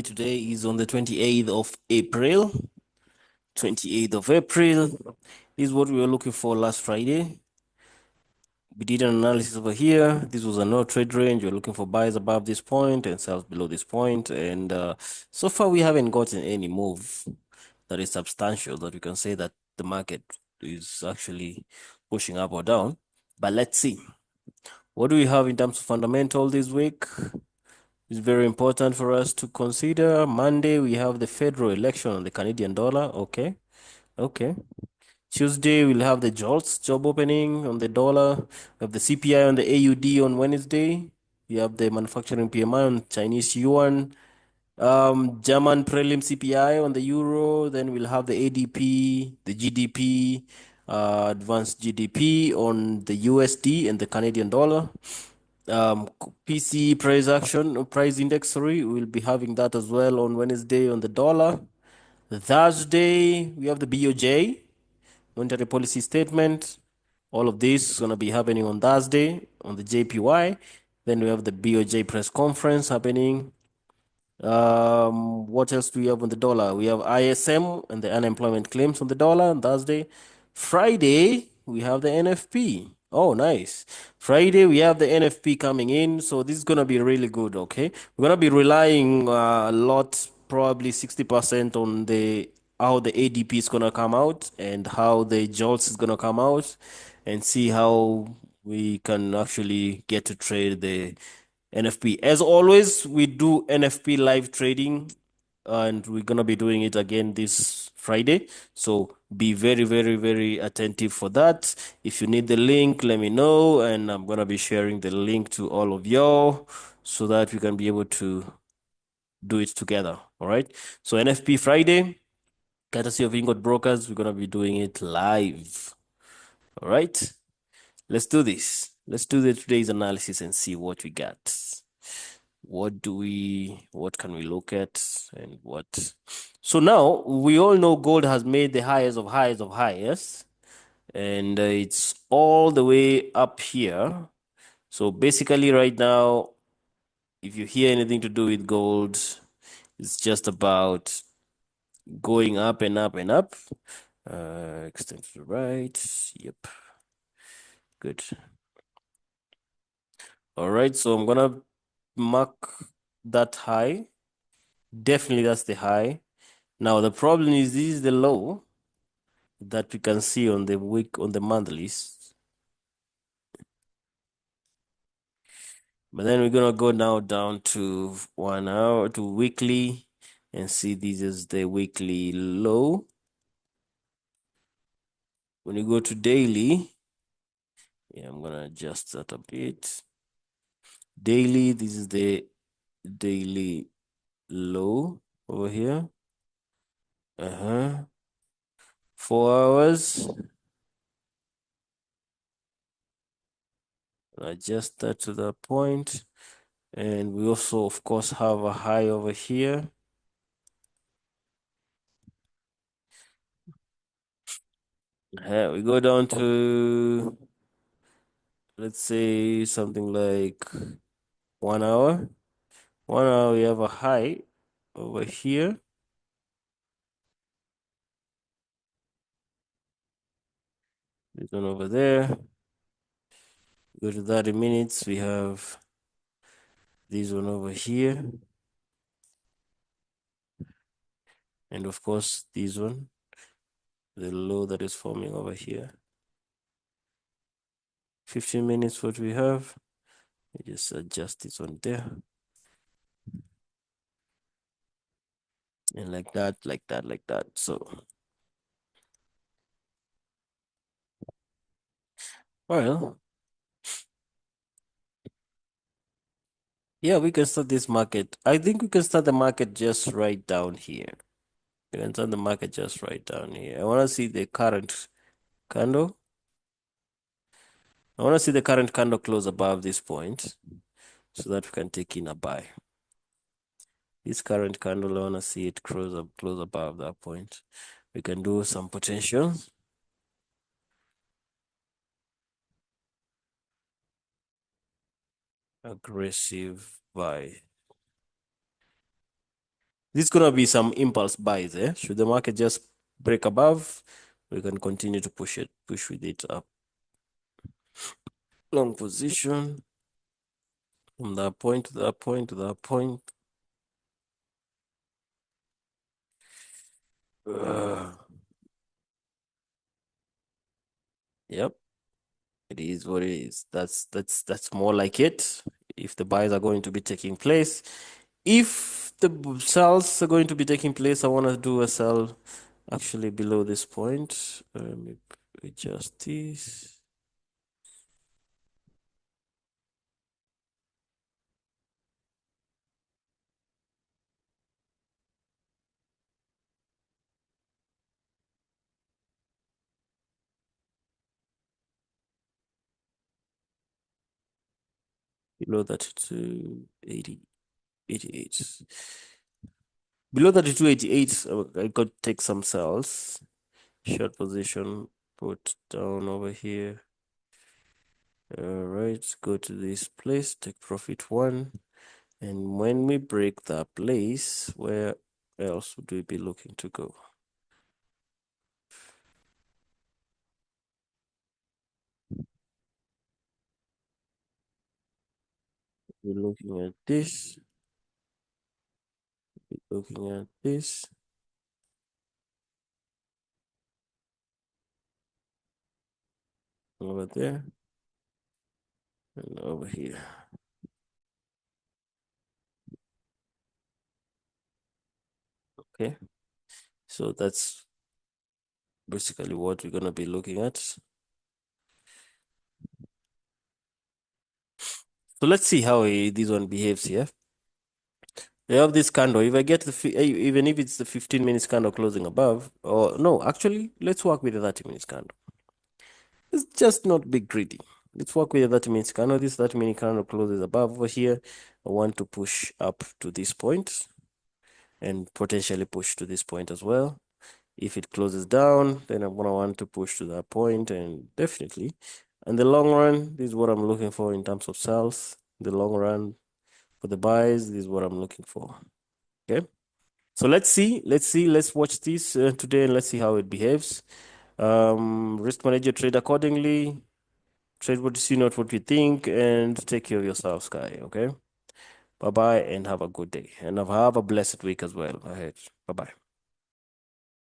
Today is on the 28th of April. 28th of April is what we were looking for last Friday. We did an analysis over here. This was a no trade range. We're looking for buys above this point and sells below this point. And so far, we haven't gotten any move that is substantial that we can say that the market is actually pushing up or down. But let's see. What do we have in terms of fundamental this week? It's very important for us to consider. Monday, we have the federal election on the Canadian dollar. Okay. Okay. Tuesday, we'll have the JOLTS job opening on the dollar. We have the CPI on the AUD on Wednesday. We have the manufacturing PMI on Chinese yuan. German prelim CPI on the euro. Then we'll have the ADP, the GDP, advanced GDP on the USD and the Canadian dollar. PC price index, sorry, we'll be having that as well on Wednesday on the dollar. Thursday, we have the BOJ, monetary policy statement. All of this is going to be happening on Thursday on the JPY. Then we have the BOJ press conference happening. What else do we have on the dollar? We have ISM and the unemployment claims on the dollar on Thursday. Friday, we have the NFP. Oh, nice. Friday, we have the NFP coming in. So this is going to be really good, okay? We're going to be relying a lot, probably 60% on the how the ADP is going to come out and how the JOLTS is going to come out and see how we can actually get to trade the NFP. As always, we do NFP live trading and we're going to be doing it again this Friday. So be very, very, very attentive for that. If you need the link, let me know. And I'm going to be sharing the link to all of y'all so that we can be able to do it together. All right. So NFP Friday, courtesy of Ingot Brokers, we're going to be doing it live. All right. Let's do this. Let's do the today's analysis and see what we got. What can we look at and what? So now we all know gold has made the highest of highs of highs, and it's all the way up here. So basically right now, if you hear anything to do with gold, it's just about going up and up and up. Extend to the right. Yep. Good. All right. So I'm gonna mark that high. Definitely that's the high. Now the problem is this is the low that we can see on the monthlies. But then we're gonna go now down to 1 hour to weekly and see this is the weekly low. When you go to daily, yeah, I'm gonna adjust that a bit. Daily, this is the daily low over here. 4 hours. Adjust that to that point. And we also, of course, have a high over here. We go down to, let's say, something like 1 hour. 1 hour, we have a high over here. This one over there. Go to 30 minutes, we have this one over here. And of course, this one, the low that is forming over here. 15 minutes, what we have. I just adjust this one there. And like that, like that, like that. So, well, yeah, we can start this market. I think we can start the market just right down here. We can start the market just right down here. I want to see the current candle. I want to see the current candle close above this point so that we can take in a buy. This current candle, I want to see it close above that point. We can do some potential. Aggressive buy. This is gonna be some impulse buys, eh? Should the market just break above, we can continue to push with it up. Long position from that point to that point to that point. Yep, it is what it is. That's more like it. If the buys are going to be taking place, if the sells are going to be taking place, I want to do a sell actually below this point. Let me adjust this. Below that to 88. Below 32.88, I got to take some sells. Short position, put down over here. All right, go to this place, take profit one. And when we break that place, where else would we be looking to go? We're looking at this, looking at this. Over there, and over here. Okay, so that's basically what we're gonna be looking at. So let's see how this one behaves here. We have this candle. If I get even if it's the 15 minutes candle closing above, or no, actually, let's work with the 30 minutes candle. It's just not big greedy. Let's work with the 30 minutes candle. This 30-minute candle closes above over here. I want to push up to this point and potentially push to this point as well. If it closes down, then I'm gonna want to push to that point, and definitely in the long run, this is what I'm looking for in terms of sales. The long run for the buys, this is what I'm looking for. Okay. So let's watch this today and let's see how it behaves. Risk manage your trade accordingly. Trade what you see, not what you think, and take care of yourself, Sky. Okay. Bye bye, and have a good day, and have a blessed week as well ahead. Bye bye.